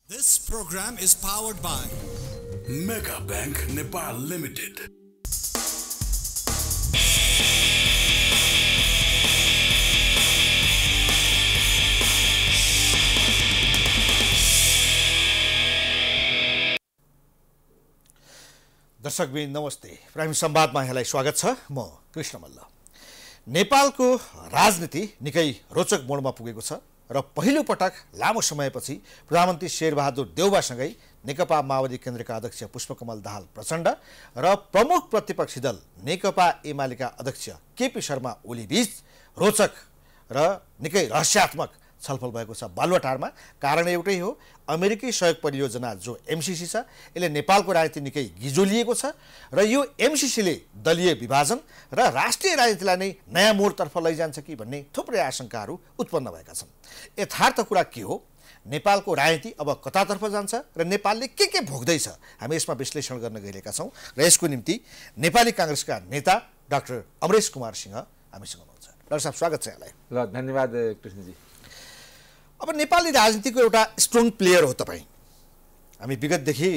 This program is powered by Mega Bank Nepal Limited. दर्शकबिन नमस्ते। Prime संवादमा यहाँलाई स्वागत छ। म कृष्ण मल्ल। नेपालको राजनीति निकै रोचक मोडमा पुगेको छ र पहिलो पटक लामो समयपछि प्रधानमन्त्री शेरबहादुर देउवासँगै नेकपा माओवादी केन्द्रका अध्यक्ष पुष्पकमल दाहाल प्रचण्ड र प्रमुख प्रतिपक्षी दल नेकपा एमालेका अध्यक्ष केपी शर्मा ओलीबीच रोचक र निकै रहस्यात्मक छलफल भएको छ बालुवाटारमा। कारण एउटै हो, अमेरिकी सहयोग परियोजना जो एमसीसी छ यसले नेपालको राजनीति निकै गिजोलिएको छ र यो एमसीसीले दलीय विभाजन र राष्ट्रिय राजनीतिलाई नै नयाँ मोडतर्फ लैजान्छ कि भन्ने थुप्रै आशंकाहरू उत्पन्न भएका छन्। यथार्थ कुरा के हो, नेपालको राजनीति अब कतातर्फ जान्छ र नेपालले के भोग्दैछ, हामी यसमा विश्लेषण गर्न गइरहेका छौँ र यसको निम्ति नेपाली काङ्ग्रेसका नेता डाक्टर अमरेश कुमार सिंह हामीसँग हुनुहुन्छ। डाक्टर साहब, स्वागत छ यहाँलाई। ल, धन्यवाद कृष्णजी। अब नेपाली राजनीतिको एउटा स्ट्रङ प्लेयर हो तपाईँ। हामी विगतदेखि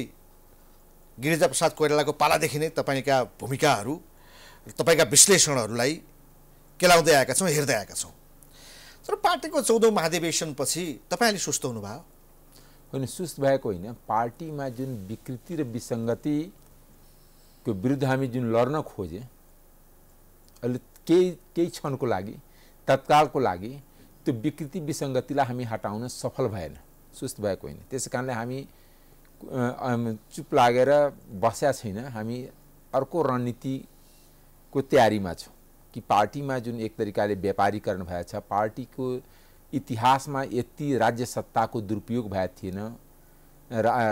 गिरिजा प्रसाद कोइरालाको पालादेखि नै तपाईँका भूमिकाहरू, तपाईँका विश्लेषणहरूलाई केलाउँदै आएका छौँ, हेर्दै आएका छौँ। तर पार्टीको 14औं महाधिवेशनपछि तपाईँ अलि सुस्त हुनुभयो? होइन, सुस्त भएको होइन। पार्टीमा जुन विकृति र विसङ्गतिको विरुद्ध हामी जुन लड्न खोजे, अहिले केही क्षणको लागि, तत्कालको लागि त्यो विकृति विसङ्गतिलाई हामी हटाउन सफल भएन, सुस्त भएको होइन। त्यसै कारणले हामी चुप लागेर बसेका छैन। हामी अर्को रणनीतिको तयारीमा छौँ कि पार्टीमा जुन एक तरिकाले व्यापारीकरण भएको छ, पार्टीको इतिहासमा यति राज्य सत्ताको दुरुपयोग भएको थिएन।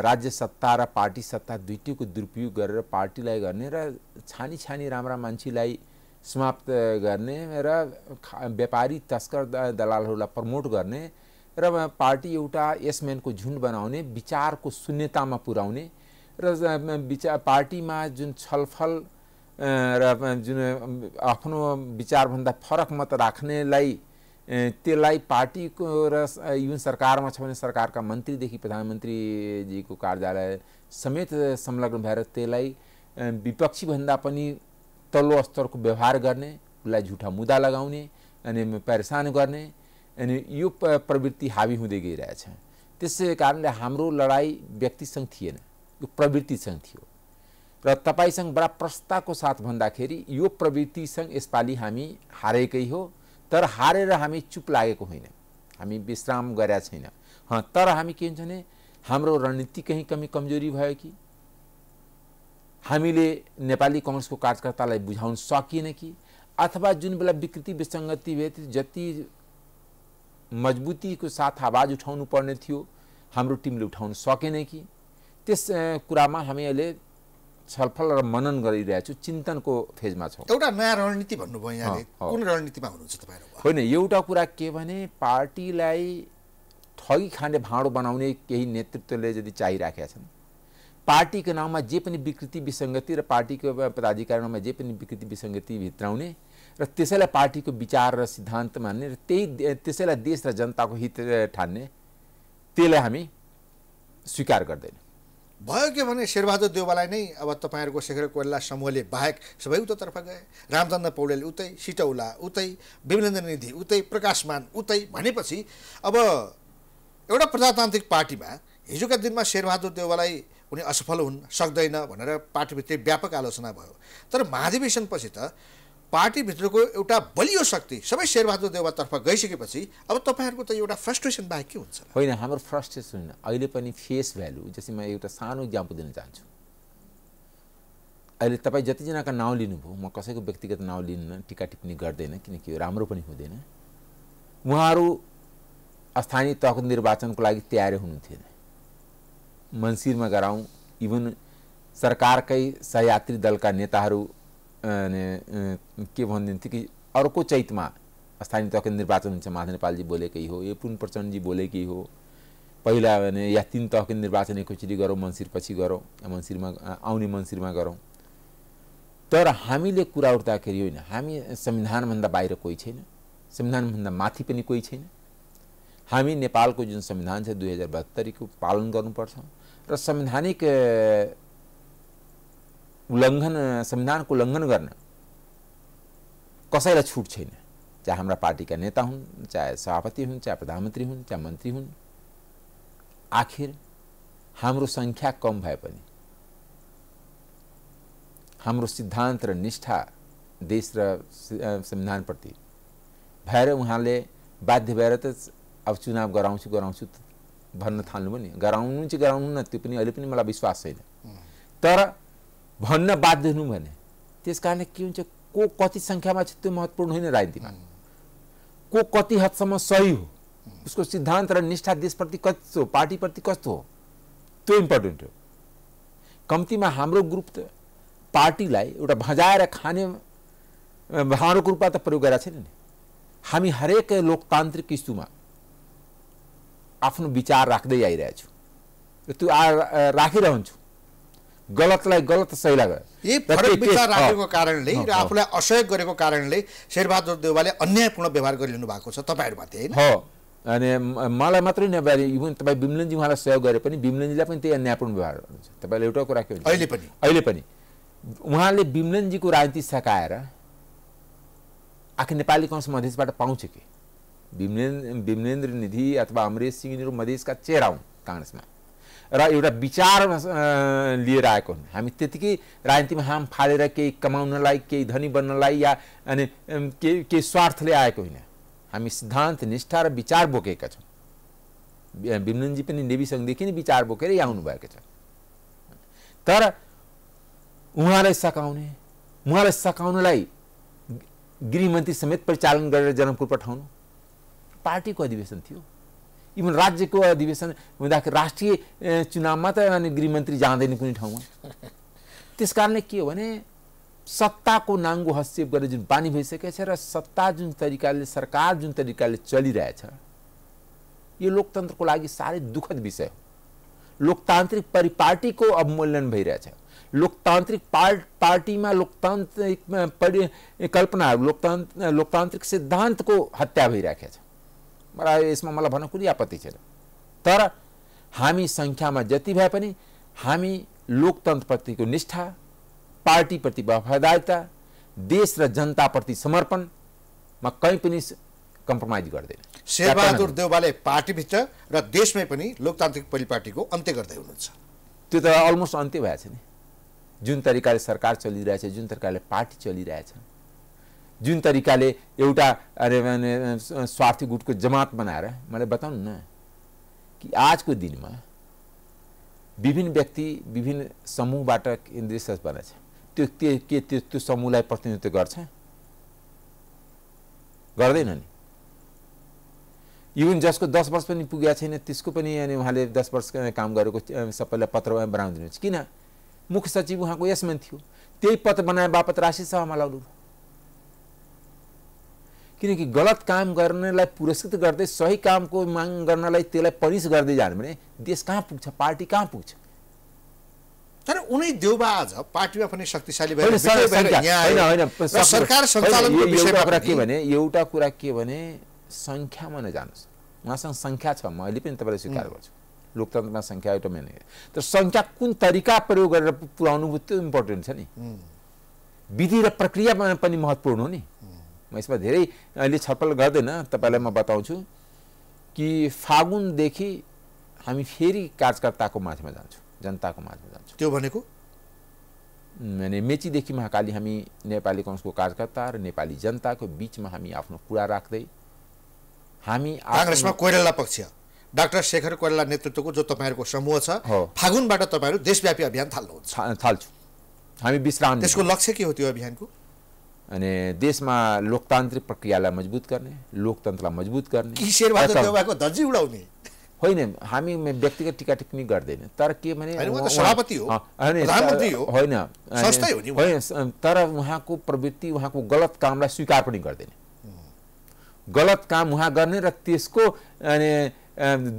राज्य सत्ता र पार्टी सत्ता दुईटैको दुरुपयोग गरेर पार्टीलाई गर्ने र छानी राम्रा मान्छेलाई समाप्त गर्ने र व्यापारी तस्कर दलालहरूलाई प्रमोट गर्ने र पार्टी एउटा यसम्यानको झुन्ड बनाउने, विचारको शून्यतामा पुर्याउने र पार्टीमा जुन छलफल र जुन आफ्नो विचारभन्दा फरक मत राख्नेलाई त्यसलाई पार्टीको र युन सरकारमा छ भने सरकारका मन्त्रीदेखि प्रधानमन्त्रीजीको कार्यालय समेत संलग्न भएर त्यसलाई विपक्षीभन्दा पनि तल्लो स्तरको व्यवहार गर्ने, उसलाई झुठा मुद्दा लगाउने अनि परेशान गर्ने, अनि यो प्रवृत्ति हावी हुँदै गइरहेछ। त्यसै कारणले हाम्रो लडाइँ व्यक्तिसँग थिएन, यो प्रवृत्तिसँग थियो। र तपाईँसँग बडा प्रस्तावको साथ भन्दाखेरि यो प्रवृत्तिसँग यसपालि हामी हारेकै हो। तर हारेर हामी चुप लागेको होइन, हामी विश्राम गरेका छैन। तर हामी के हुन्छ भने हाम्रो रणनीति कहीँ कमजोरी भयो कि हामीले नेपाली कांग्रेसको कार्यकर्तालाई बुझाउन सकिएन कि, अथवा जुन बेला विकृति विसङ्गति भए जति मजबुतीको साथ आवाज उठाउनु पर्ने थियो हाम्रो टिमले उठाउन सकेन कि, त्यस कुरामा हामी अहिले छलफल र मनन गरिरहेछौँ, चिन्तनको फेजमा छौँ। एउटा नयाँ रणनीति भन्नुभयो यहाँले, कुन रणनीतिमा हुनुहुन्छ तपाईहरु? होइन, एउटा कुरा के भने पार्टीलाई ठगी खाने भाँडो बनाउने केही नेतृत्वले यदि चाहिराखेका छन्, पार्टीको नाममा जे पनि विकृति विसङ्गति र पार्टीको पदाधिकारीमा जे पनि विकृति विसङ्गति भित्राउने र त्यसैलाई पार्टीको विचार र सिद्धान्त मान्ने र त्यसैलाई देश र जनताको हित ठान्ने, त्यसलाई हामी स्वीकार गर्दैन। भयो के भने शेरबहादुर देउवालाई नै अब तपाईँहरूको शेखर कोइराला समूहले बाहेक सबै उतातर्फ गए, रामचन्द्र पौडेल उतै, सिटौला उतै, विमलेन्द्र निधि उतै, प्रकाशमान उतै भनेपछि अब एउटा प्रजातान्त्रिक पार्टीमा हिजोका दिनमा शेरबहादुर देउवालाई उनी असफल हुन सक्दैन भनेर पार्टीभित्र व्यापक आलोचना भयो। तर महाधिवेशनपछि त पार्टीभित्रको एउटा बलियो शक्ति सबै शेरबहादुर देउवातर्फ गइसकेपछि अब तपाईँहरूको त एउटा फ्रस्ट्रेसन बाहेक के हुन्छ? होइन, हाम्रो फ्रस्ट्रेसन होइन, अहिले पनि फेस भ्यालु। जस्तै म एउटा सानो इक्जाम्पल दिन चाहन्छु। अहिले तपाईँ जतिजनाका नाउँ लिनुभयो, म कसैको व्यक्तिगत नाउँ लिन्न, टिका टिप्पणी गर्दैन, किनकि राम्रो पनि हुँदैन। उहाँहरू स्थानीय तहको निर्वाचनको लागि तयारी हुनुहुन्थेन। मन्सिरमा गराउँ, इभन सरकारकै सहयात्री दलका नेताहरू के भनिदिन्थ्यो कि अर्को चैतमा स्थानीय तहको निर्वाचन हुन्छ, माधव नेपालजी बोलेकै हो, यो पुन प्रचण्डजी बोलेकै हो, पहिला भने या 3 तहको निर्वाचन एकैचोटि गरौँ, मन्सिर पछि गरौँ, या मन्सिरमा आउने मन्सिरमा गरौँ। तर हामीले कुरा उठ्दाखेरि होइन, हामी संविधानभन्दा बाहिर कोही छैन, संविधानभन्दा माथि पनि कोही छैन। हामी नेपालको जुन संविधान छ 2072 को पालन गर्नुपर्छ र संवैधानिक संविधानको उल्लङ्घन गर्न कसैलाई छुट छैन, चाहे हाम्रा पार्टीका नेता हुन्, चाहे सभापति हुन्, चाहे प्रधानमन्त्री हुन्, चाहे मन्त्री हुन्। आखिर हाम्रो संख्या कम भए पनि हाम्रो सिद्धान्त र निष्ठा देश र संविधानप्रति भएर उहाँले बाध्य भएर त अब चुनाव गराउँछु भन्न थाल्नु पनि, गराउनु चाहिँ गराउनु न, त्यो पनि अहिले पनि मलाई विश्वास छैन। तर भन्न बाध्य हुनु भने त्यस कारणले के हुन्छ, को कति संख्यामा छ त्यो महत्त्वपूर्ण होइन राजनीतिमा, को कति हदसम्म सही हो, उसको सिद्धान्त र निष्ठा देशप्रति कस्तो हो, पार्टीप्रति कस्तो हो, त्यो इम्पोर्टेन्ट हो। कम्तीमा हाम्रो ग्रुप त पार्टीलाई एउटा भजाएर खाने भाँडोको रूपमा त प्रयोग गरेका छैन नि। हामी हरेक लोकतान्त्रिक इस्युमा आफ्नो विचार राख्दै आइरहेछु, त्यो राखिरहन्छु, गलतलाई गलत सहीलाई यही फरक विचार राखेको कारणले र आफूलाई असहयोग गरेको कारणले शेरबहादुर देउवाले अन्यायपूर्ण व्यवहार गरिरहनु भएको छ तपाईहरुमाथि, हैन? हो, अनि मलाई मात्रै नभएर इभन तपाईँ बिमलनजी उहाँलाई सहयोग गरे पनि बिमलनजीलाई पनि त्यही अन्यायपूर्ण व्यवहार गर्नुहुन्छ। तपाईँले एउटा कुरा के भन्छ, अहिले पनि उहाँले बिमलनजीको राजनीति सकाएर आखिर नेपाली कङ्ग्रेस मधेसबाट पाउँछ कि? बिमलेन्द्र निधि अथवा अमरेश सिंह यिनीहरू मधेसका चेहरा हुन् काङ्ग्रेसमा र एउटा विचार लिएर आएको हुन्। हामी त्यतिकै राजनीतिमा हाम फालेर केही कमाउनलाई, केही धनी बन्नलाई या अनि केही स्वार्थले आएको होइन। हामी सिद्धान्त निष्ठा र विचार बोकेका छौँ। बिमलनजी पनि नेभी सङ्घदेखि नै विचार बोकेर आउनु भएको छ। तर उहाँलाई सकाउनलाई गृहमन्त्री समेत परिचालन गरेर जनकपुर पठाउनु पार्टीको अधिवेशन थियो। इभन राज्यको अधिवेशन हुँदाखेरि राष्ट्रिय चुनावमा त अनि गृहमन्त्री जाँदैन कुनै ठाउँमा। त्यस कारणले के हो भने सत्ताको नाङ्गो हस्तक्षेप गरेर जुन बानी भइसकेको छ र सत्ता जुन तरिकाले, सरकार जुन तरिकाले चलिरहेछ, यो लोकतन्त्रको लागि साह्रै दुःखद विषय हो। लोकतान्त्रिक परिपाटीको अवमूल्यन भइरहेछ। लोकतान्त्रिक पार्टीमा लोकतान्त्रिक कल्पनाहरू, लोकतान्त्रिक सिद्धान्तको हत्या भइरहेको छ। यसमा मलाई भन्न कुनै आपत्ति छैन। तर हामी सङ्ख्यामा जति भए पनि हामी लोकतन्त्रप्रतिको निष्ठा, पार्टीप्रति वफादारिता, देश र जनताप्रति समर्पणमा कहीँ पनि कम्प्रोमाइज गर्दैन। शेरबहादुर देउवाले पार्टीभित्र र देशमै पनि लोकतान्त्रिक परिपाटीको अन्त्य गर्दै हुनुहुन्छ। त्यो त अलमोस्ट अन्त्य भएछ नि। जुन तरिकाले सरकार चलिरहेछ, जुन तरिकाले पार्टी चलिरहेछ, जुन तरिकाले एउटा स्वार्थी गुटको जमात बनाएर, मलाई बताउनु न कि आजको दिनमा विभिन्न व्यक्ति विभिन्न समूहबाट केन्द्रीय सदस्य बनेछ, त्यो समूहलाई प्रतिनिधित्व गर्छ? गर्दैन नि। इभन जसको 10 वर्ष पनि पुगेको छैन त्यसको पनि अनि उहाँले 10 वर्ष काम गरेको सबैलाई पत्र बनाउँदिनुहुन्छ। किन? मुख्य सचिव उहाँको यसमा थियो, त्यही पत्र बनाए बापत राष्ट्रिय सभामा लाउनु। किनकि गलत काम गर्नेलाई पुरस्कृत गर्दै सही कामको माग गर्नलाई त्यसलाई पनिस गर्दै जानु भने देश कहाँ पुग्छ, पार्टी कहाँ पुग्छ? तर उनी देउबा आज पार्टीमा पनि शक्तिशाली भएर सरकार सञ्चालनको विषयमा के भने, एउटा कुरा के भने सङ्ख्यामा नजानुहोस्। उहाँसँग सङ्ख्या छ, म अहिले पनि तपाईँलाई स्वीकार गर्छु। लोकतन्त्रमा सङ्ख्या एउटा मेन, तर सङ्ख्या कुन तरिका प्रयोग गरेर पुर्याउनु त्यो इम्पोर्टेन्ट छ नि। विधि र प्रक्रिया पनि महत्त्वपूर्ण हो नि। म यसमा धेरै अहिले छलफल गर्दैन, तपाईँलाई म बताउँछु कि फागुनदेखि हामी फेरि कार्यकर्ताको माझमा जान्छौँ, जनताको माझमा जान्छौँ। त्यो भनेको मेचीदेखि महाकाली हामी नेपाली कङ्ग्रेसको कार्यकर्ता र नेपाली जनताको बिचमा हामी आफ्नो कुरा राख्दै हामी काङ्ग्रेसमा कोइराला पक्ष डाक्टर शेखर कोइराला नेतृत्वको जो तपाईँहरूको समूह छ, फागुनबाट तपाईँहरू देशव्यापी अभियान थाल्छौँ। हामी विश्राम, त्यसको लक्ष्य के हो त्यो अभियानको? अनि देशमा लोकतान्त्रिक प्रक्रियालाई मजबुत गर्ने, लोकतन्त्रलाई मजबुत गर्ने। शेरबहादुर देउवाको धज्जी उडाउने होइन, हामी व्यक्तिगत टिका टिप्पणी गर्दैन। तर के भने सभापति हो, प्रधानमन्त्री हो, होइन संस्थै हो नि, होइन। तर उहाँको प्रवृत्ति, उहाँको गलत कामलाई स्वीकार पनि गर्दैन। गलत काम उहाँ गर्ने र त्यसको अनि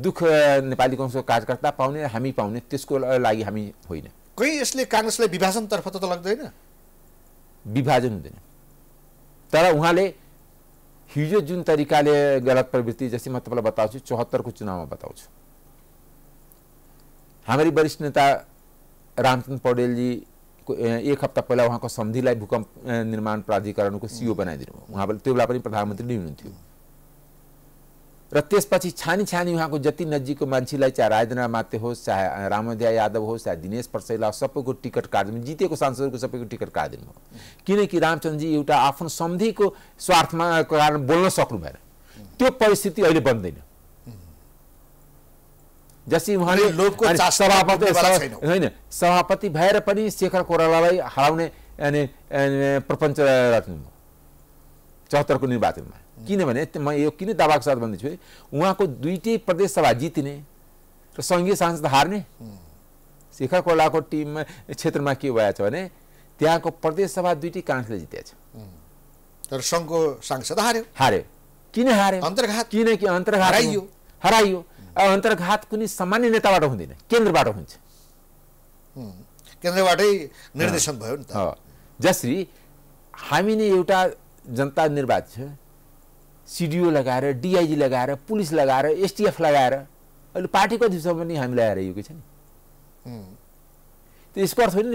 दुःख नेपाली कङ्ग्रेसको कार्यकर्ता पाउने, हामी पाउने, त्यसको लागि हामी होइन। कहीँ यसले काङ्ग्रेसलाई विभाजनतर्फ त लाग्दैन? विभाजन हुँदैन। तर उहाँले हिजो जुन तरिकाले गलत प्रवृत्ति, जस्तै म तपाईँलाई बताउँछु 74 को चुनावमा बताउँछु, हमारी वरिष्ठ नेता रामचंद्र पौडेलजी को एक हप्ता पहिला उहाँको सम्धिलाई भूकम्प निर्माण प्राधिकरणको सीओ बनाइदिनु। उहाँ त्यो बेला पनि प्रधानमन्त्री नै हुनुहुन्थ्यो र त्यसपछि छानी छानी उहाँको जति नजिकको मान्छेलाई, चाहे राजेन्द्र माते होस्, चाहे रामध्या यादव होस्, चाहे दिनेश प्रसाईला, सबैको टिकट काट्दिनु, जितेको सांसदको सबैको टिकट काट्दिनु भयो। किनकि रामचन्द्रजी एउटा आफ्नो सम्धिको स्वार्थमा कारण बोल्न सक्नु भएन। त्यो परिस्थिति अहिले बन्दैन। जसै उहाँले सभापति भएर पनि शेखर कोइरालालाई हराउने प्रपञ्च रच्नुभयो 74 को निर्वाचनमा। किनभने म यो किन दावाको साथ भन्दैछु, उहाँको दुईटै प्रदेश सभा जित्ने र सङ्घीय सांसद हार्ने। शेखर कोइरालाको टिममा क्षेत्रमा के भएछ भने त्यहाँको प्रदेश सभा दुईटै काङ्ग्रेसले जितेछ, तर सङ्घको सांसद हार्यो। किन हार्यो? अन्तर्घात। किनकि अन्तर्घात हराइयो। अन्तर्घात कुनै सामान्य नेताबाट हुँदैन, केन्द्रबाट हुन्छ। केन्द्रबाटै निर्देशन भयो नि त। जसरी हामी नै एउटा जनता निर्वाचित छ, सिडिओ लगाएर, डिआइजी लगाएर, पुलिस लगाएर, एसटिएफ लगाएर अहिले पार्टीको अध्यक्षमा पनि हामीलाई हराइएको छ नि। त्यो यसको अर्थ होइन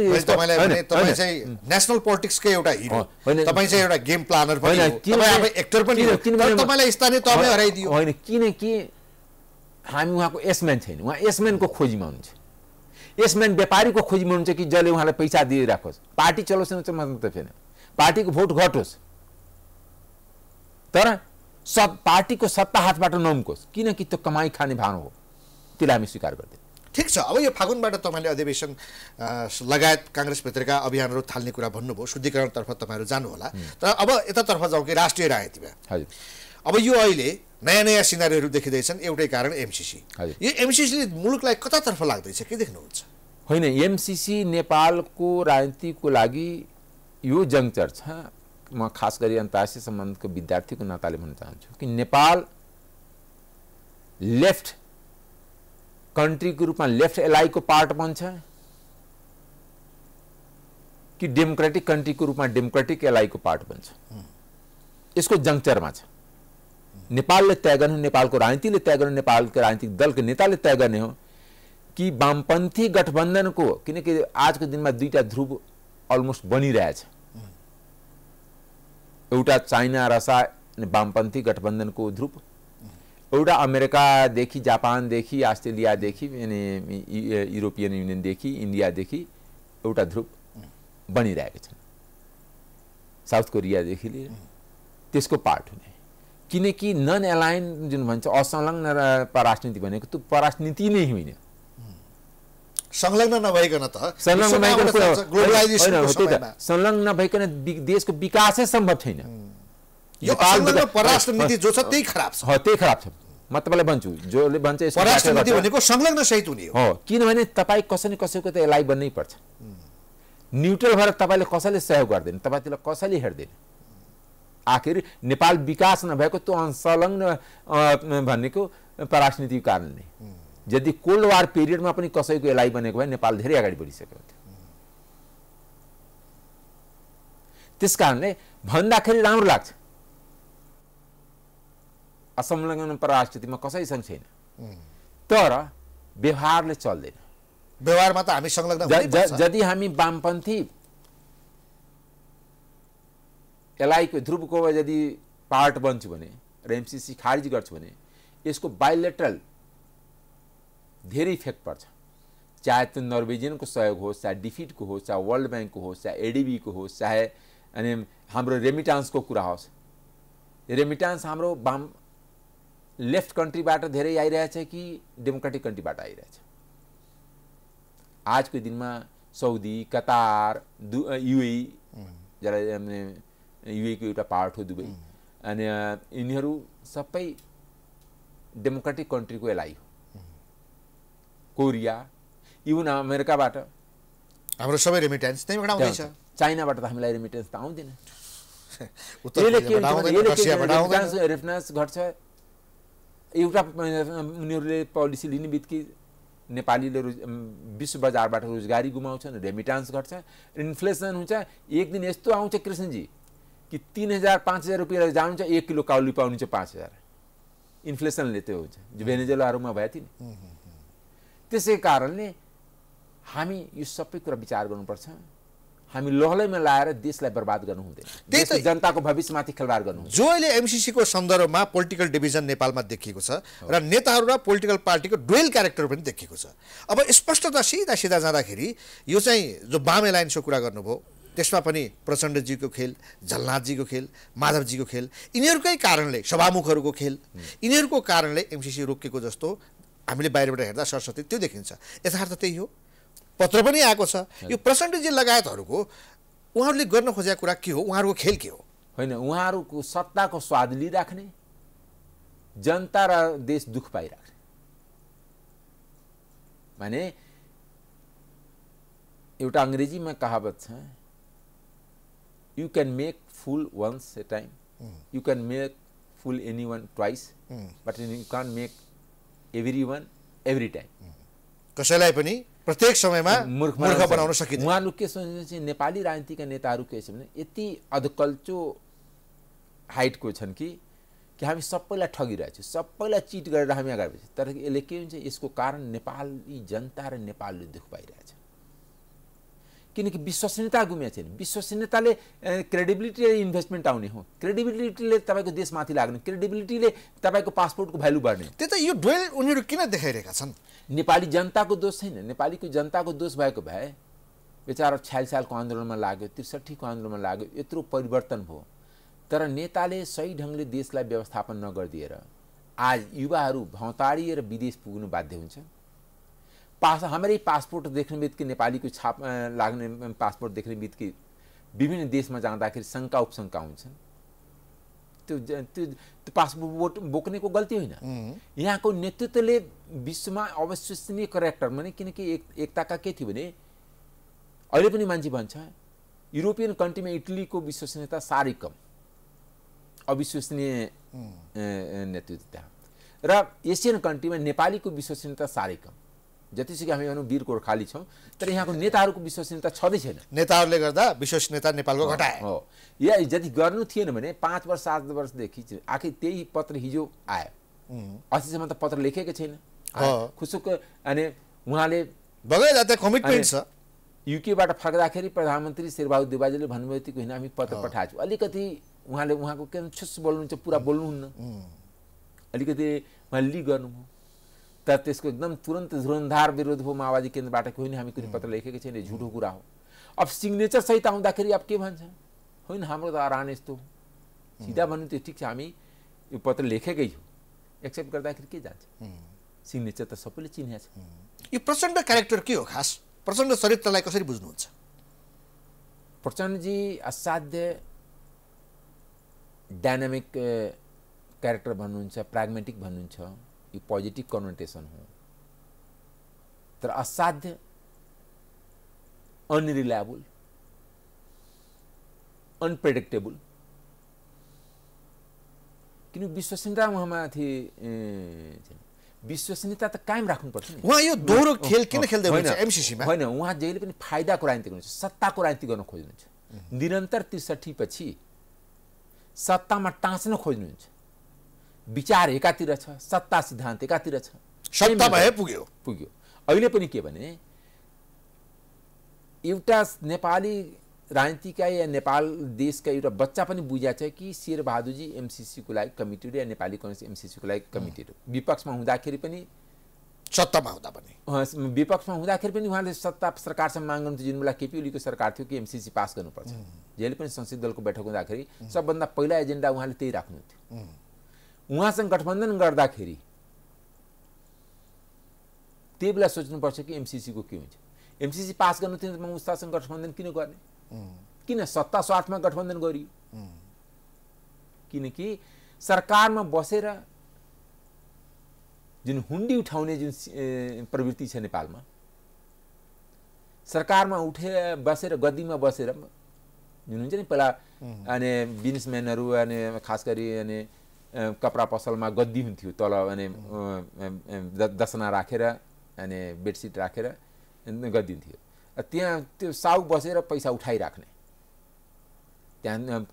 तपाईँ चाहिँ नेसनल पोलिटिक्सकै एउटा हिरो, तपाईँ चाहिँ एउटा गेम प्लानर पनि हो, तपाईँ आफै एक्टर पनि हो, तपाईँलाई स्थानीय तहमै हराइदियो। होइन, किनकि हामी उहाँको एसम्यान छैन। उहाँ एसम्यानको खोजीमा हुनुहुन्छ। एसम्यान व्यापारीको खोजीमा हुनुहुन्छ कि जसले उहाँलाई पैसा दिइराखोस्, पार्टी चलोस् न मतलब छैन, पार्टीको भोट घटोस्, तर पार्टीको सत्ता हातबाट नउम्कोस्, किनकि त्यो कमाई खाने भावना हो। त्यसलाई हामी स्वीकार गर्दैनौँ। ठिक छ, अब यो फागुनबाट तपाईँले अधिवेशन लगायत काङ्ग्रेसभित्रका अभियानहरू थाल्ने कुरा भन्नुभयो, शुद्धिकरणतर्फ तपाईँहरू जानुहोला। तर अब यतातर्फ जाउँ कि राष्ट्रिय राजनीतिमा। हजुर, अब यो अहिले नयाँ नयाँ सिनारीहरू देखिँदैछन्। एउटै कारण एमसिसी। यो एमसिसीले मुलुकलाई कतातर्फ लाग्दैछ, के देख्नुहुन्छ? होइन, एमसिसी नेपालको राजनीतिको लागि यो जङ्क्चर छ। म खास गरी अन्तर्राष्ट्रिय सम्बन्धको विद्यार्थीको नाताले भन्न चाहन्छु कि नेपाल लेफ्ट कन्ट्रीको रूपमा लेफ्ट एलाईको पार्ट बन्छ कि डेमोक्रेटिक कन्ट्रीको रूपमा डेमोक्रेटिक एलाईको पार्ट बन्छ, यसको जङ्क्चरमा छ। नेपालले तय गर्नु, नेपालको राजनीतिले तय गर्नु, नेपालको राजनीतिक दलको नेताले तय गर्ने हो कि वामपन्थी गठबन्धनको, किनकि आजको दिनमा दुईटा ध्रुव अलमोस्ट बनिरहेछ। एउटा चाइना रसा वामपन्थी गठबन्धनको ध्रुव, एउटा अमेरिकादेखि, जापानदेखि, अस्ट्रेलियादेखि, युरोपियन युनियनदेखि, इन्डियादेखि एउटा ध्रुव बनिरहेका छन्, साउथ कोरियादेखि लिएर त्यसको पार्ट हुने। किनकि नन एलाइन जुन भन्छ असंलग्न परराष्ट्रनीति भनेको त्यो परराष्ट्रनीति नै होइन। संलग्न नभइकन त संलग्न नभइकन देशको विकासै सम्भव छैन। यो असंलग्न परराष्ट्र नीति जो छ त्यही खराब छ। त्यही खराब छ। म तपाईँलाई भन्छु, जसले भन्छ परराष्ट्र नीति भनेको संलग्न सहित हुने हो। किनभने तपाईँ कसै न कसैको त एलाई बन्नै पर्छ। न्युट्रल भएर तपाईँले कसैले सहयोग गर्दैन, तपाईँ त्यसलाई कसैले हेर्दैन। आखिर नेपाल विकास नभएको त्यो असंलग्न भनेको परराष्ट्र नीतिको कारणले। यदि कोल्ड वार पिरियडमा पनि कसैको एलाई बनेको भए नेपाल धेरै अगाडि बढिसकेको थियो। त्यसकारणले भन्दाखेरि राम्रो लाग्छ, असंलग्न परराष्ट्र नीतिमा कसैसँग छैन, तर व्यवहारले चल्दैन। व्यवहारमा त हामी संलग्न हुनुपर्छ। यदि हामी वामपन्थी एलाईको ध्रुवको यदि पार्ट बन्छु भने र एमसिसी खारिज गर्छु भने यसको बाइलेटरल धेरै इफेक्ट पर्छ। चाहे त्यो नर्वेजियनको सहयोग होस्, चाहे डिफिटको होस्, चाहे वर्ल्ड ब्याङ्कको होस्, चाहे एडिबीको होस्, चाहे अनि हाम्रो रेमिटान्सको कुरा होस्। रेमिटान्स हाम्रो वाम लेफ्ट कन्ट्रीबाट धेरै आइरहेछ कि डेमोक्रेटिक कन्ट्रीबाट आइरहेछ। आजको दिनमा सौदी, कतार, युएई, जसलाई युएईको एउटा पार्ट हो दुबई, अनि यिनीहरू सबै डेमोक्रेटिक कन्ट्रीको एलाई हो। कोरिया, इभन अमेरिकाबाट हाम्रो सबै रेमिटेन्स त्यहीँबाट आउँदैछ। चाइनाबाट त हामीलाई रेमिटेन्स त आउँदैन। रेमिटेन्स घट्छ। एउटा उनीहरूले पोलिसी लिने बित्तिकै नेपालीले विश्व बजारबाट रोजगारी गुमाउँछन्, रेमिटेन्स घट्छ, इन्फ्लेसन हुन्छ। एक दिन यस्तो आउँछ कृष्णजी कि 3000 5000 रुपियाँ जानुहुन्छ 1 किलो काउली पाउनुहुन्छ 5000 इन्फ्लेसनले त्यो हुन्छ जो भेनेजुएलाहरूमा भयो थियो नि त्यसै कारणले हामी यो सबै कुरा विचार गर्नुपर्छ हामी लहलैमा लाएर देशलाई बर्बाद गर्नु हुँदैन देशको जनताको भविष्यमाथि खेलवाड गर्नु हुँदैन जो अहिले एमसीसी को सन्दर्भमा पोलिटिकल डिभिजन नेपालमा देखिएको छ र नेताहरू र पोलिटिकल पार्टीको डुएल क्यारेक्टर पनि देखिएको छ अब स्पष्टता सिधा जाँदाखेरि यो चाहिँ जो बाम एलायन्सको कुरा गर्नुभयो त्यसमा पनि प्रचण्डजीको खेल झलनाथजीको खेल माधवजीको खेल यिनीहरूकै कारणले सभामुखहरूको खेल यिनीहरूको कारणले एमसीसी रोकिएको जस्तो हामीले बाहिरबाट हेर्दा सरस्वती त्यो देखिन्छ यथार्थ त्यही हो पत्र पनि आएको छ यो प्रचण्डजी लगायतहरूको उहाँहरूले गर्न खोजेको कुरा के हो उहाँहरूको खेल के हो होइन उहाँहरूको सत्ताको स्वाद लिइराख्ने जनता र देश दुख पाइराख्ने माने एउटा अंग्रेजीमा कहावत छ you can make fool once a time you can make fool anyone twice but you can make everyone every time कसैलाई पनि प्रत्येक समयमा मूर्ख बनाउन सकिन्छ उहाँहरू के सोच्नुहुन्छ नेपाली राजनीतिका नेताहरू के छ भने यति अधकल्चो हाइटको छन् कि हामी सबैलाई ठगिरहेछौँ सबैलाई चिट गरेर हामी अगाडि बढ्छौँ तर यसले के हुन्छ यसको कारण नेपाली जनता र नेपालले दुख पाइरहेछ किनकि विश्वसनीयता गुमेको छैन विश्वसनीयताले क्रेडिबिलिटी इन्भेस्टमेन्ट आउने हो क्रेडिबिलिटीले तपाईँको देशमाथि लाग्ने क्रेडिबिलिटीले तपाईँको पासपोर्टको भ्यालु बढ्ने त्यही त यो डुएल उनीहरू किन देखाइरहेका छन् नेपाली जनताको दोष छैन नेपालीको जनताको दोष भएको भए बेचारा 46 सालको आन्दोलनमा लाग्यो 63 को आन्दोलनमा लाग्यो यत्रो परिवर्तन भयो तर नेताले सही ढङ्गले देशलाई व्यवस्थापन नगरिदिएर आज युवाहरू भौताडिएर विदेश पुग्नु बाध्य हुन्छ हाम्रै पासपोर्ट देख्ने बित्तिकै नेपालीको छाप लाग्ने पासपोर्ट देख्ने बित्तिकै विभिन्न देशमा जाँदाखेरि शङ्का उपशङ्का हुन्छन् त्यो पासपोर्ट बोक्नेको गल्ती होइन यहाँको नेतृत्वले विश्वमा अविश्वसनीय क्यारेक्टर माने किनकि एकताका के थियो भने अहिले पनि मान्छे भन्छ युरोपियन कन्ट्रीमा इटलीको विश्वसनीयता साह्रै कम अविश्वसनीय नेतृत्व र एसियन कन्ट्रीमा नेपालीको विश्वसनीयता साह्रै कम जतिसुकै हामी भनौँ वीर गोर्खाली छौँ तर यहाँको नेताहरूको विश्वसनीयता छँदै छैन नेताहरूले गर्दा विश्वसनीयता नेपालको घटाए हो या जति गर्नु थिएन भने 5 वर्ष 7 वर्षदेखि आखिर त्यही पत्र हिजो आयो अस्तिसम्म त पत्र लेखेकै छैन खुसुक अनि उहाँले बगै जाते कमिटमेन्ट छ युकेबाट फर्कदाखेरि प्रधानमन्त्री शेरबहादुर देवाजीले भन्नुभयो कि होइन हामी पत्र पठाएको छु अलिकति उहाँले उहाँको के छुस बोल्नुहुन्छ पुरा बोल्नुहुन्न अलिकति उहाँले लिक गर्नुभयो तर त्यसको एकदम तुरन्त धुरन्धार विरोध भयो माओवादी केन्द्रबाट होइन हामी कुनै पत्र लेखेकै छैन झुटो कुरा हो अब सिग्नेचर सहित आउँदाखेरि अब के भन्छ होइन हाम्रो त आरान यस्तो सिधा भन्नु त्यो ठिक छ हामी यो पत्र लेखेकै हो एक्सेप्ट गर्दाखेरि के जान्छ सिग्नेचर त सबैले चिनेको छ यो प्रचण्ड क्यारेक्टर के हो खास प्रचण्ड चरित्रलाई कसरी बुझ्नुहुन्छ प्रचण्डजी असाध्य डायनामिक क्यारेक्टर भन्नुहुन्छ प्राग्मेटिक भन्नुहुन्छ यो पोजिटिभ कन्नोटेसन हो तर असाध्य अनरिलायबल अनप्रेडिक्टेबल किन विश्वसनीयता उहाँमाथि विश्वसनीयता त कायम राख्नुपर्छ नि उहाँ यो दोहोरो खेल किन खेल्दै हुनुहुन्छ एमसीसीमा होइन उहाँ जहिले पनि फाइदाको राजनीति गर्नुहुन्छ सत्ताको राजनीति गर्न खोज्नुहुन्छ निरन्तर 63 पछि सत्तामा टाँच्न खोज्नुहुन्छ विचार एकातिर छ सत्ता सिद्धान्त एकातिर छ सत्ता भए पुग्यो अहिले पनि के भने एउटा नेपाली राजनीतिका या नेपाल देशका एउटा बच्चा पनि बुझाएको छ कि शेरबहादुरजी एमसीसीको लागि कमिटेड या नेपाली कांग्रेस एमसीसीको लागि कमिटेड विपक्षमा हुँदाखेरि पनि सत्तामा हुँदा पनि विपक्षमा हुँदाखेरि पनि उहाँले सत्ता सरकारसँग माग गर्नुहुन्थ्यो जुन बेला केपी ओलीको सरकार थियो कि एमसीसी पास गर्नुपर्छ जहिले पनि संसदीय दलको बैठक हुँदाखेरि सबभन्दा पहिला एजेन्डा उहाँले त्यही राख्नुहुन्थ्यो उहाँसँग गठबन्धन गर्दाखेरि त्यही बेला सोच्नुपर्छ कि एमसीसीको के हुन्छ एमसीसी पास गर्नु थियो म उस्तासँग गठबन्धन किन गर्ने किन सत्ता स्वार्थमा गठबन्धन गरियो किनकि सरकारमा बसेर जुन हुन्डी उठाउने जुन प्रवृत्ति छ नेपालमा सरकारमा उठेर बसेर गद्दीमा बसेर जुन हुन्छ नि पहिला अनि बिजनेसम्यानहरू अनि खास गरी अनि कपडा पसलमा गद्दी हुन्थ्यो तल अनि दसना राखेर अनि बेडसिट राखेर गद्दी हुन्थ्यो त्यहाँ त्यो साउ बसेर पैसा उठाइराख्ने त्यहाँ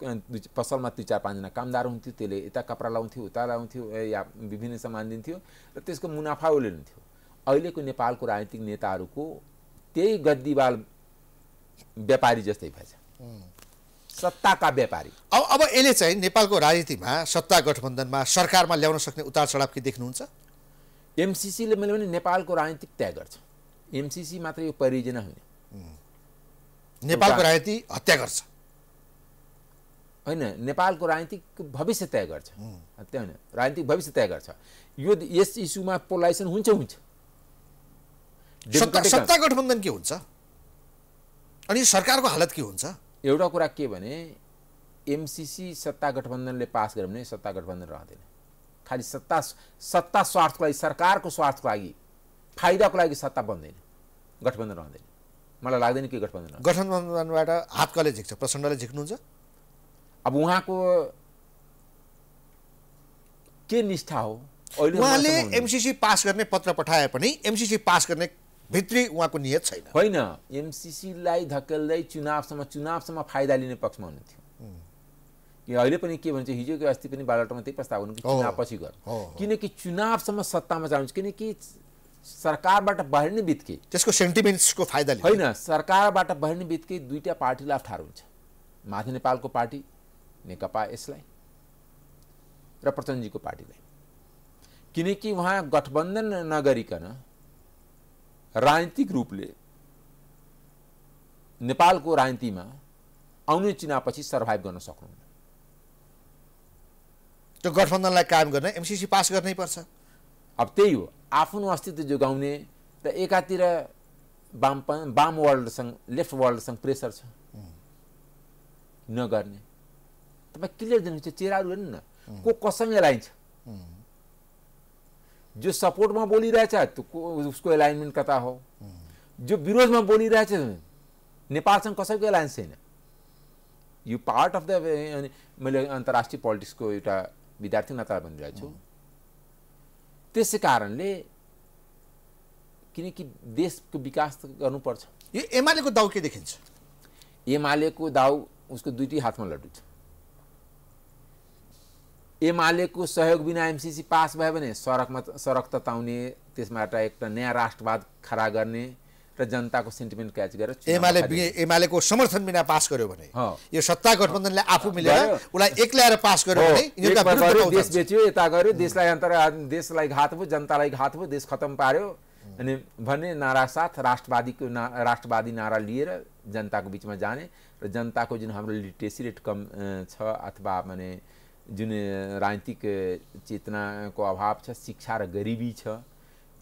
पसलमा 3-4-5 जना कामदार हुन्थ्यो, त्यसले यता कपडा लाउँथ्यो, उता लाउँथ्यो या विभिन्न सामान दिन्थ्यो र त्यसको मुनाफा उसले लिन्थ्यो। अहिलेको नेपालको राजनीतिक नेताहरूको त्यही गद्दीवाल व्यापारी जस्तै भएछ, सत्ताका व्यापारी। अब यसले चाहिँ नेपालको राजनीतिमा सत्ता गठबन्धनमा सरकारमा ल्याउन सक्ने उतार चढाव के देख्नुहुन्छ? एमसीसीले मैले भने नेपालको राजनीतिक तय गर्छ। एमसीसी मात्र यो परियोजना होइन, नेपालको राजनीति हत्या गर्छ होइन, नेपालको राजनीतिक भविष्य तय गर्छ। हत्या होइन, राजनीतिक भविष्य तय गर्छ। यो यस इस्युमा पोलराइजेसन हुन्छ। सत्ता गठबन्धन के हुन्छ अनि सरकारको हालत के हुन्छ? एउटा कुरा के भने एमसीसी सत्ता गठबन्धनले पास गर्यो भने सत्ता गठबन्धन रहँदैन। खालि सत्ता स्वार्थको लागि, सरकारको स्वार्थको लागि, फाइदाको लागि सत्ता बन्दैन, गठबन्धन रहँदैन। मलाई लाग्दैन कि गठबन्धनबाट हात कसले झिक्छ? प्रचण्डले झिक्नुहुन्छ? अब उहाँको के निष्ठा हो? उहाँले एमसीसी पास गर्ने पत्र पठाए पनि एमसीसी पास गर्ने भित्री उहाँको नियत छैन। होइन, एमसीसीलाई धकेल्दै चुनावसम्म फाइदा लिने पक्षमा हुनुहुन्थ्यो। यो अहिले पनि के भन्छ, हिजोको अस्ति पनि बालटमा त्यही प्रस्ताव हुनु कि चुनाव पछि गर, किनकि चुनावसम्म सत्तामा जान्छ। किनकि सरकारबाट बाहिर्ने बित्तिकै त्यसको सेन्टिमेन्ट्सको फाइदा लिन्छ। होइन, सरकारबाट बाहिर्ने बित्तिकै दुईटा पार्टीलाई अप्ठ्यारो हुन्छ, माथि नेपालको पार्टी नेकपा यसलाई र प्रचण्डजीको पार्टीलाई। किनकि उहाँ गठबन्धन नगरिकन राजनीतिक रूपले नेपालको राजनीतिमा आउने चुनावपछि सर्भाइभ गर्न सक्नुहुन्न। त्यो गठबन्धनलाई कायम गर्न एमसीसी पास गर्नै पर्छ। अब त्यही हो, आफ्नो अस्तित्व जोगाउने र एकातिर वाम वर्ल्डसँग, लेफ्ट वर्ल्डसँग प्रेसर छ नगर्ने। तपाईँ क्लियर दिनुहुन्छ, चेहराहरू हेर्नु न, को कससँग एलाइन छ। जो सपोर्टमा बोलिरहेछ उसको एलाइनमेन्ट कता हो, जो विरोधमा बोलिरहेछ नेपालसँग कसैको एलायन्स छैन। यो पार्ट अफ द, मैले अन्तर्राष्ट्रिय पोलिटिक्सको एउटा विद्यार्थी नाता भनिरहेको छु। त्यसै कारणले किनकि देशको विकास गर्नुपर्छ। यो एमालेको दाउ के देखिन्छ? एमालेको दाउ उसको दुईटी हातमा लड्डु छ। एमालेको सहयोग बिना एमसीसी पास भयो भने सडक तताउने, त्यसबाट एउटा नयाँ राष्ट्रवाद खडा गर्ने र जनताको सेन्टिमेन्ट क्याच गरेर एमालेको समर्थन बिना पास गर्यो भने, यो सत्ता गठबन्धनले आफू मिलेर उसलाई एक्ल्याएर पास गर्यो भने देश बेच्यो, यता गर्यो, देशलाई घात भयो, जनतालाई घात भयो, देश खतम पार्यो अनि भन्ने नारा साथ राष्ट्रवादी नारा लिएर जनताको बिचमा जाने र जनताको जुन हाम्रो लिटरेसी रेट कम छ अथवा माने जुन राजनीतिक चेतनाको अभाव छ, शिक्षा र गरिबी छ,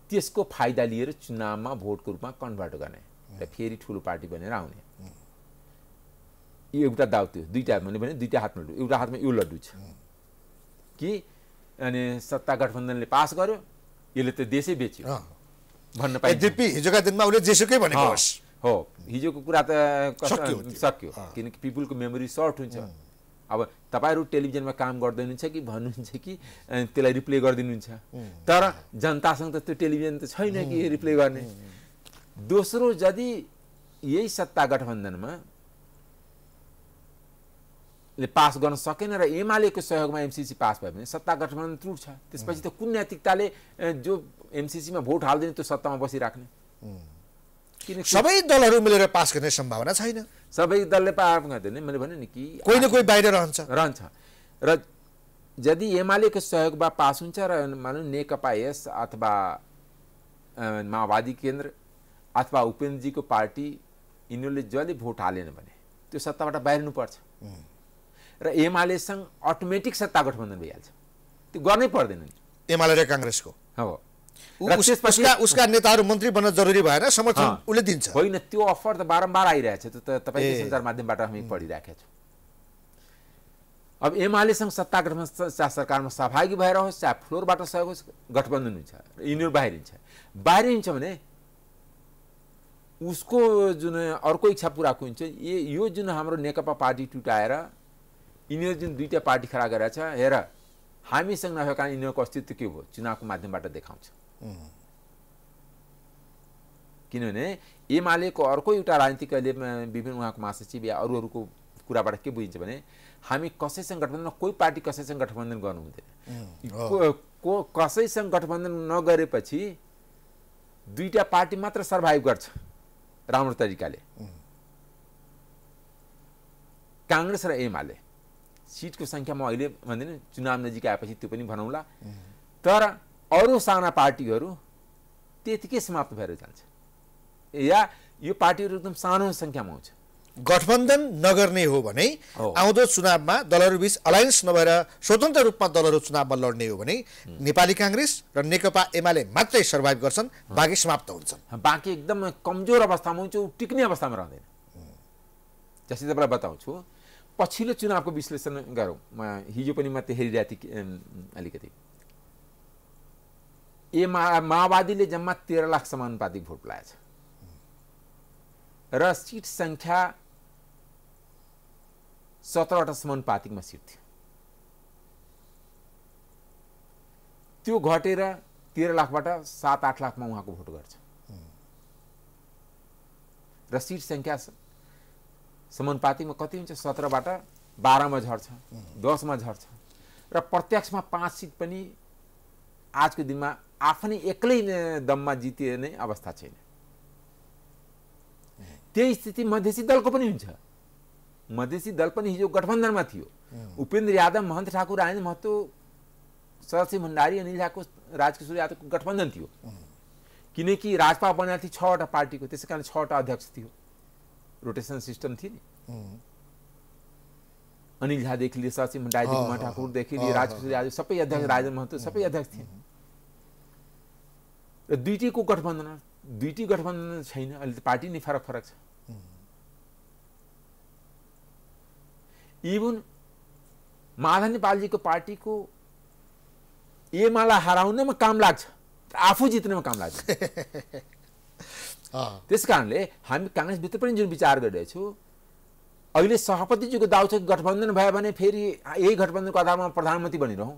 त्यसको फाइदा लिएर चुनावमा भोटको रूपमा कन्भर्ट गर्ने र फेरि ठुलो पार्टी बनेर आउने। यो एउटा दाउ थियो। दुईटा मैले भने दुईटा हातमा लड्डु, एउटा हातमा यो लड्डु छ कि अनि सत्ता गठबन्धनले पास गर्यो, यसले त देशै बेच्यो भन्न पाइन्छ। यद्यपि हिजोका दिनमा उसले जेसुकै भनेको हो, हिजोको कुरा त सक्यो, किनकि पिपुलको मेमोरी सर्ट हुन्छ। अब तपाईहरु टेलिभिजनमा काम गर्दै हुनुहुन्छ कि भन्नुहुन्छ कि त्यसलाई रिप्ले गर्दिनुहुन्छ, तर जनतासँग त त्यो टेलिभिजन त छैन कि रिप्ले गर्ने। दोस्रो, यदि यही सत्ता गठबन्धनमा ले पास गर्न सकेन र एमालेको सहयोगमा एमसीसी पास भयो भने सत्ता गठबन्धन त्रुट्छ। त्यसपछि त कुन नैतिकताले जो एमसीसीमा भोट हाल्दैन त्यो सत्तामा बसिराख्ने? सबै दलहरू मिलेर पास गर्ने सम्भावना छैन। सबै दलले पास गर्दैन, मैले भने नि कि कोही न कोही बाहिर रहन्छ र यदि एमालेको सहयोगमा पास हुन्छ र मानौँ नेकपा यस अथवा माओवादी केन्द्र अथवा उपेन्द्रजीको पार्टी यिनीहरूले जसले भोट हालेन भने त्यो सत्ताबाट बाहिरिनु पर्छ र एमालेसँग अटोमेटिक सत्ता गठबन्धन भइहाल्छ। त्यो गर्नै पर्दैन एमाले र कांग्रेसको। हो, उसका नेताहरू मन्त्री बन्न जरुरी भएन, समर्थन उसले दिन्छ। होइन, त्यो अफर त बारम्बार आइरहेछ, त्यो त तपाईको सञ्चार माध्यमबाट हामी पढिराखेका छौँ। अब एमालेसँग सत्ता गठबन्धन सरकारमा सहभागी भएर होस् चाहे फ्लोरबाट सहयोग होस्, गठबन्धन हुन्छ र यिनीहरू बाहिरिन्छ भने उसको जुन अर्को इच्छा पुराको हुन्छ। यो जुन हाम्रो नेकपा पार्टी टुटाएर यिनीहरू जुन दुईटा पार्टी खडा गरेछ, हेर हामीसँग नभएको कारण यिनीहरूको अस्तित्व के भयो, चुनावको माध्यमबाट देखाउँछ। किनभने एमालेको अर्को एउटा राजनीतिक अहिले विभिन्न उहाँको महासचिव या अरूको कुराबाट के बुझिन्छ भने हामी कसैसँग गठबन्धन, कोही पार्टी कसैसँग गठबन्धन गर्नु हुँदैन। कसैसँग गठबन्धन नगरेपछि दुईटा पार्टी मात्र सर्भाइभ गर्छ राम्रो तरिकाले, कांग्रेस र एमाले। सीटको संख्या म अहिले भन्दिनँ, चुनाव नजिक आएपछि त्यो पनि भनौँला, तर अरू साना पार्टीहरू त्यतिकै समाप्त भएर जान्छ, या यो पार्टीहरू एकदम सानो संख्यामा आउँछ। गठबन्धन नगर्ने हो भने आउँदो चुनावमा दलहरू बीच अलायन्स नभएर स्वतन्त्र रूपमा दलहरू चुनावमा लड्ने हो भने नेपाली कांग्रेस र नेकपा एमाले मात्रै सर्भाइभ गर्छन्, बाँकी समाप्त हुन्छन्। बाँकी एकदम कमजोर अवस्थामा हुन्छ, टिक्ने अवस्थामा रहँदैन। जस्तै तपाईँलाई बताउँछु, पछिल्लो चुनावको विश्लेषण गरौँ। हिजो पनि म त्यो हेरिरहेको थिएँ अलिकति। माओवादीले जम्मा 13 लाख समानुपातिक भोट लगाएछ र सीट संख्या 17वटा समानुपातिकमा सीट थियो। त्यो घटेर 13 लाखबाट 7-8 लाखमा उहाँको भोट गर्छ र सीट संख्या समानुपातिकमा कति हुन्छ? 17बाट 12मा झर्छ, 10मा झर्छ र प्रत्यक्षमा 5 सीट पनि आजको दिनमा आफ्नै एक्लै दममा जितिने अवस्था छैन। त्यही स्थिति मधेसी दलको पनि हुन्छ। मधेसी दल पनि हिजो गठबन्धनमा थियो। उपेन्द्र यादव, महन्त ठाकुर, राजेन्द्र महतो, शरद भण्डारी, अनिल झाको, राजकिशोर यादवको गठबन्धन थियो, किनकि राजपा बनाएको थियो 6वटा पार्टीको, त्यसै कारण 6वटा अध्यक्ष थियो, रोटेसन सिस्टम थियो नि। अनिल झादेखि लिएर शरद भण्डारीदेखि महन्त ठाकुरदेखि लिएर राजकिशोर यादव सबै अध्यक्ष, राजेन्द्र महतो सबै अध्यक्ष थिए र दुईटीको गठबन्धन छैन। अहिले त पार्टी नै फरक फरक छ। इभन माधव नेपालजीको पार्टीको एमाले हराउनमा काम लाग्छ, आफू जित्नमा काम लाग्छ। त्यस कारणले हामी कांग्रेसभित्र पनि जुन विचार गरिरहेछौँ, अहिले सभापतिजीको दाउ छ गठबन्धन भयो भने फेरि यही गठबन्धनको आधारमा प्रधानमन्त्री बनिरहँ,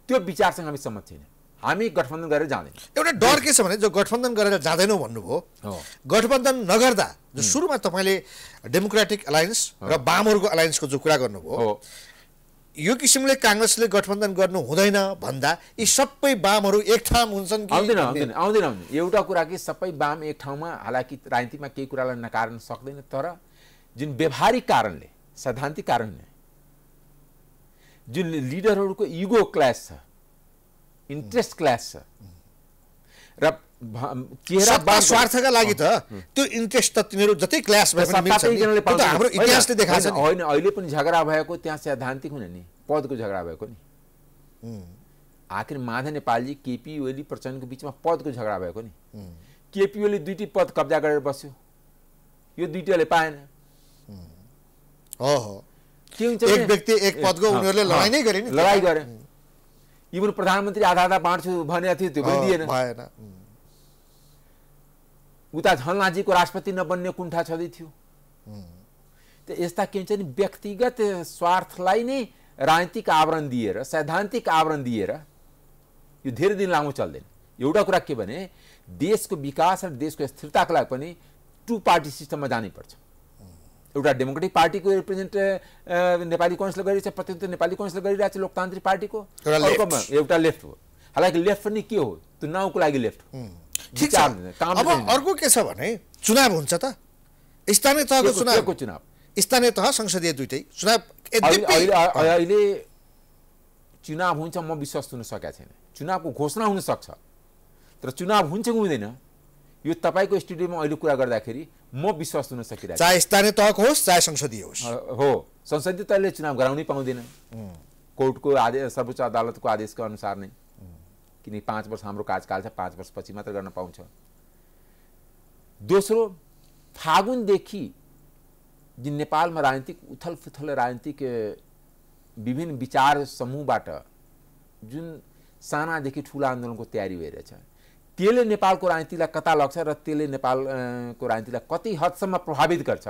त्यो विचारसँग हामी सहमत छैन। हामी गठबन्धन गरेर जाँदैनौँ। एउटा डर के छ भने जो गठबन्धन गरेर जाँदैनौँ भन्नुभयो, गठबन्धन नगर्दा जो सुरुमा तपाईँले डेमोक्रेटिक अलायन्स र वामहरूको अलायन्सको जो कुरा गर्नुभयो, यो किसिमले कांग्रेसले गठबन्धन गर्नु हुँदैन भन्दा यी सबै वामहरू एक ठाउँ हुन्छन् कि? आउँदैन। एउटा कुरा कि सबै वाम एक ठाउँमा, हालाकि राजनीतिमा केही कुरालाई नकार्न सक्दैन, तर जुन व्यवहारिक कारणले, सैद्धान्तिक कारणले जुन लिडरहरूको इगो क्ल्यास छ, इन्ट्रेस्ट क्ल्यास छ र स्वार्थका लागि त त्यो इन्ट्रेस्ट त तिनीहरू जति क्ल्यास भए पनि मिल्छ नि, त्यो हाम्रो इतिहासले देखाएको छ नि। होइन, अहिले पनि झगडा भएको त्यहाँ सैद्धान्तिक हुने नि, पदको झगडा भएको नि। आखिर माधव नेपालजी, केपी ओली, प्रचण्डको बिचमा पदको झगडा भएको नि। केपी ओली 2टी पद कब्जा गरेर बस्यो, यो 2टीले पाएन। के हुन्छ, एक व्यक्ति एक पदको उनीहरूले लडाइ नै गरे नि, लडाइ गरे। इभन प्रधानमन्त्री आधा बाँड्छु भनेको थियो, त्यो पनि दिएन। उता झलनाजीको राष्ट्रपति नबन्ने कुण्ठा छँदै थियो। त यस्ता के हुन्छ नि, व्यक्तिगत स्वार्थलाई नै राजनीतिक आवरण दिएर, सैद्धान्तिक आवरण दिएर यो धेरै दिन लामो चल्दैन। एउटा कुरा के भने, देशको विकास र देशको स्थिरताको लागि पनि 2 पार्टी सिस्टममा जानै पर्छ। एउटा डेमोक्रेटिक पार्टीको रिप्रेजेन्ट नेपाली कांग्रेसले गरिरहेछ, प्रतिनिधित्व नेपाली कांग्रेसले गरिरहेछ, लोकतान्त्रिक पार्टीको, एउटा लेफ्ट हो। हालाकि लेफ्ट पनि के हो, त्यो नाउँको लागि लेफ्ट हो। अब अर्को के छ भने, चुनाव हुन्छ त, स्थानीय तहको चुनाव, स्थानीय तह संसदीय दुईटै चुनाव। अहिले चुनाव हुन्छ म विश्वास हुन सकेको छैन। चुनावको घोषणा हुन सक्छ, तर चुनाव हुन्छ कि हुँदैन यो तपाईको स्टुडियोमा अहिले कुरा गर्दाखेरि म विश्वास हुन सकिरहेको छु। चाहे स्थानीय तहको होस् चाहे संसदीय होस्। हो, संसदीय तहले चुनाव गराउनै पाउँदैन, कोर्टको आदेश, सर्वोच्च अदालतको आदेशको अनुसार नै, किनकि 5 वर्ष हाम्रो कार्यकाल छ, 5 वर्षपछि मात्र गर्न पाउँछ। दोस्रो, फागुनदेखि जुन नेपालमा राजनीतिक उथलपुथल, राजनीतिक विभिन्न विचार समूहबाट जुन सानादेखि ठुला आन्दोलनको तयारी भइरहेछ, त्यसले नेपालको राजनीतिलाई कता लग्छ र त्यसले नेपालको राजनीतिलाई कति हदसम्म प्रभावित गर्छ,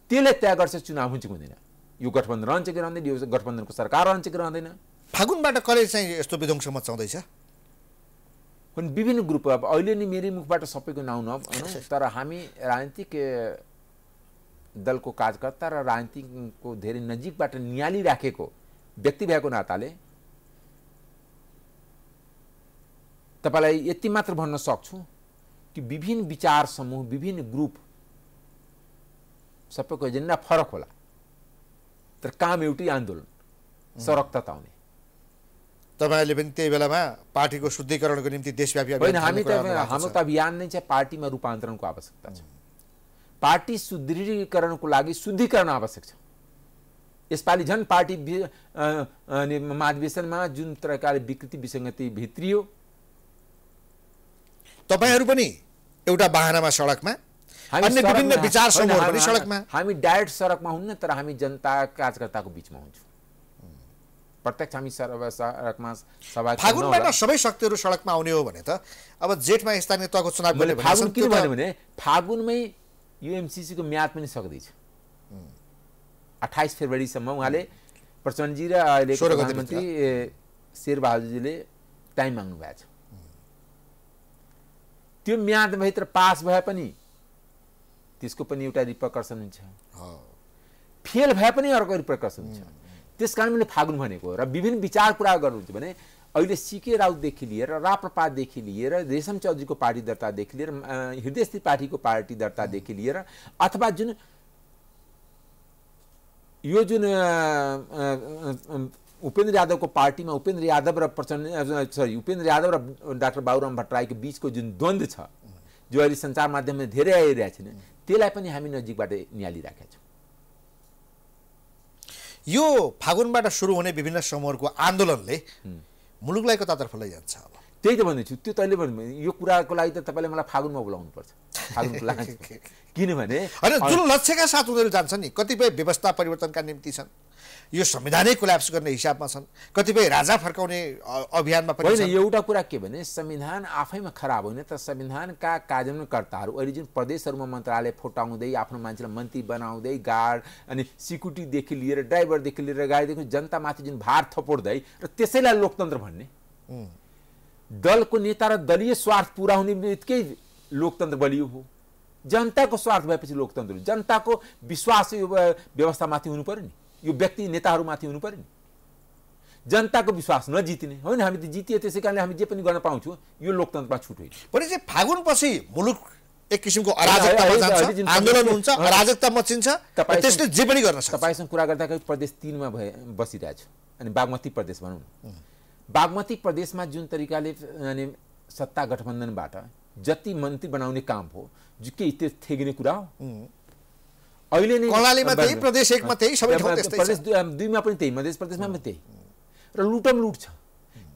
त्यसले तय गर्छ चुनाव हुन्छ कि हुँदैन, यो गठबन्धन रहन्छ कि रहँदैन, यो गठबन्धनको सरकार रहन्छ कि रहँदैन। फागुनबाट कसले चाहिँ यस्तो विध्वंस मचाउँदैछ? विभिन्न ग्रुप, अब अहिले नि मेरै मुखबाट सबैको नाउँ नभनौँ, तर हामी राजनीतिक दलको कार्यकर्ता र राजनीतिको धेरै नजिकबाट नियाली राखेको व्यक्ति भएको नाताले तपाईलाई यति मात्र भन्न सक्छु कि विभिन्न विचार समूह, विभिन्न ग्रुप सबैको एजेन्डा फरक होला, तर काम एउटै आन्दोलन, सडक तताउने। तपाईहरुले पनि त्यही बेलामा पार्टीको शुद्धिकरणको निम्ति देशव्यापी होइन, हाम्रो त अभियान नै चाहिँ पार्टीमा रूपान्तरणको आवश्यकता छ। पार्टी सुदृढीकरणको लागि शुद्धिकरण आवश्यक छ। यसपालि झन् पार्टी महाधिवेशनमा जुन प्रकारले विकृति विसङ्गति भित्रियो, तपाईहरु पनि एउटा बहानामा सडकमा, अन्य विभिन्न विचार समूहहरु पनि सडकमा। हामी डाइरेक्ट सडकमा हुन्न, तर हामी जनता कार्यकर्ताको बीचमा हुन्छौँ। प्रत्यक्ष हामी सडकमा सभा। फागुनबाट सबै शक्तिहरू सडकमा आउने हो भने त अब जेठमा स्थानीय तहको चुनाव गर्ने फागुन किन भन्यो भने फागुनमै यो एमसीसी को म्याद पनि सक्दैछ। 28 फेब्रुअरीसम्म उहाँले प्रचण्डजी र अहिलेको प्रधानमन्त्री शेरबहादुरजीले टाइम माग्नु भएको छ। त्यो म्यादभित्र पास भए पनि त्यसको पनि एउटा रिपरकसन हुन्छ, फेल भए पनि अर्को रिपरकसन हुन्छ। त्यसकारण मैले फागुन भनेको र विभिन्न विचार कुरा गर्नुहुन्छ भने अहिले सीके राउतदेखि लिएर राप्रपादेखि लिएर रेशम चौधरीको पार्टी दर्तादेखि लिएर हृदयस्थित पार्टीको पार्टी दर्तादेखि लिएर अथवा जुन यो जुन उपेन्द्र यादवको पार्टीमा उपेन्द्र यादव र उपेन्द्र यादव र डाक्टर बाबुराम भट्टराईको बीचको जुन द्वन्द्व छ, जो अहिले सञ्चार माध्यममा धेरै आइरहेको छैन, त्यसलाई पनि हामी नजिकबाट निहालिराखेका छौँ। यो फागुनबाट सुरु हुने विभिन्न समूहहरूको आन्दोलनले मुलुकलाई कतातर्फ लैजान्छ? अब त्यही त भन्दैछु। त्यो तैँले भन्नु यो कुराको लागि त तपाईँले मलाई फागुनमा बोलाउनु पर्छ। फागुनको लागि किनभने जुन लक्ष्यका साथ उनीहरू जान्छन् नि, कतिपय व्यवस्था परिवर्तनका निम्ति छन्, यो संविधानै कोल्याप्स गर्ने हिसाबमा छन्, कतिपय राजा फर्काउने अभियानमा पनि होइन। एउटा कुरा के भने संविधान आफैमा खराब होइन, तर संविधानका कार्यान्वयनकर्ताहरू अहिले जुन प्रदेशहरूमा मन्त्रालय फुटाउँदै आफ्नो मान्छेलाई मन्त्री बनाउँदै गार्ड अनि सिक्युरिटीदेखि लिएर ड्राइभरदेखि लिएर गाडीदेखि जनतामाथि जुन भार थपोड्दै र त्यसैलाई लोकतन्त्र भन्ने, दलको नेता र दलीय स्वार्थ पुरा हुने बित्तिकै लोकतन्त्र बलियो हो। जनताको स्वार्थ भएपछि लोकतन्त्र, जनताको विश्वास यो व्यवस्थामाथि हुनु पर्यो नि, यो व्यक्ति नेताहरूमाथि हुनु पर्यो नि। जनताको विश्वास नजितिने होइन, हामी त जितिए, त्यसै कारणले हामी जे पनि गर्न पाउँछौँ, यो लोकतन्त्रमा छुट होइन। भने चाहिँ फागुनपछि मुलुक एक किसिमको अराजकतामा जान्छ, आन्दोलन हुन्छ, अराजकता मचिन्छ, त्यसले जे पनि गर्न सक्छ। तपाईसँग कुरा गर्दाखेरि प्रदेश 3 मा बसिरहेको छु, अनि बागमती प्रदेश भनौँ न। बागमती प्रदेशमा जुन तरिकाले अनि सत्ता गठबन्धनबाट जति मन्त्री बनाउने काम हो, के त्यो थेगिने कुरा हो। अहिले नै कर्णालीमा त्यही, प्रदेश 1 मा त्यही, सबै ठाउँ त्यस्तै छ। प्रदेश 2 मा पनि त्यही, मध्य प्रदेशमा पनि त्यही। र लुटम लुट छ,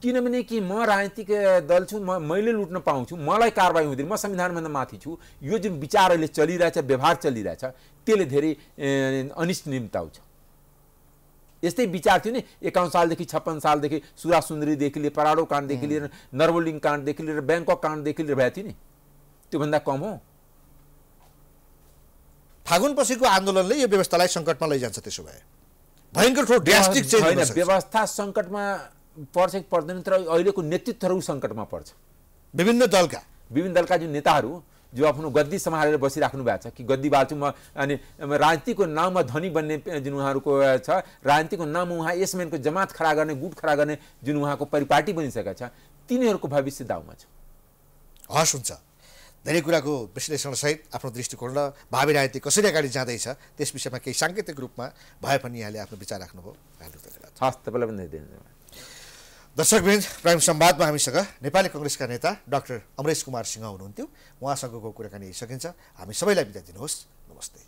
किनभने कि म राजनीतिक दल छु, मैले लुट्न पाउँछु, मलाई कारबाही हुँदैन, म संविधानभन्दा माथि छु। यो जुन विचार अहिले चलिरहेछ, व्यवहार चलिरहेछ, त्यसले धेरै अनिष्ट निम्ताउँछ। यस्तै विचार थियो नि 51 सालदेखि 56 सालदेखि सुरा सुन्दरीदेखि लिएर पराडो काण्डदेखि लिएर नर्वलिङ काण्डदेखि लिएर ब्याङ्कक काण्डदेखि लिएर भएको थियो नि, त्योभन्दा कम हो। फागुनपछिको आन्दोलनले यो व्यवस्थालाई सङ्कटमा लैजान्छ। त्यसो भए भयङ्कर ठुलो ड्रास्टिक चेन्ज होइन, व्यवस्था सङ्कटमा पर्छ कि पर्दैन, तर अहिलेको नेतृत्वहरू सङ्कटमा पर्छ। विभिन्न दलका जुन नेताहरू जो आफ्नो गद्दी सम्हालेर बसिराख्नु भएको छ कि गद्दी बाल्छु म, अनि राजनीतिको नाममा धनी बन्ने जुन उहाँहरूको छ, राजनीतिको नाममा उहाँ यसमेनको जमात खडा गर्ने, गुट खडा गर्ने जुन उहाँको परिपाटी बनिसकेको छ, तिनीहरूको भविष्य दाउमा छ। हस्, हुन्छ। धेरै कुराको विश्लेषणसहित आफ्नो दृष्टिकोण र भावी राजनीति कसरी अगाडि जाँदैछ त्यस विषयमा केही साङ्केतिक रूपमा भए पनि यहाँले आफ्नो विचार राख्नुभयो। हस्, तपाईँलाई पनि धन्यवाद। दर्शकवृन्द, प्राइम संवादमा हामीसँग नेपाली कांग्रेसका नेता डाक्टर अमरेश कुमार सिंह हुनुहुन्थ्यो। उहाँसँगको कुराकानी सकिन्छ। हामी सबैलाई बिदा दिनुहोस्। नमस्ते।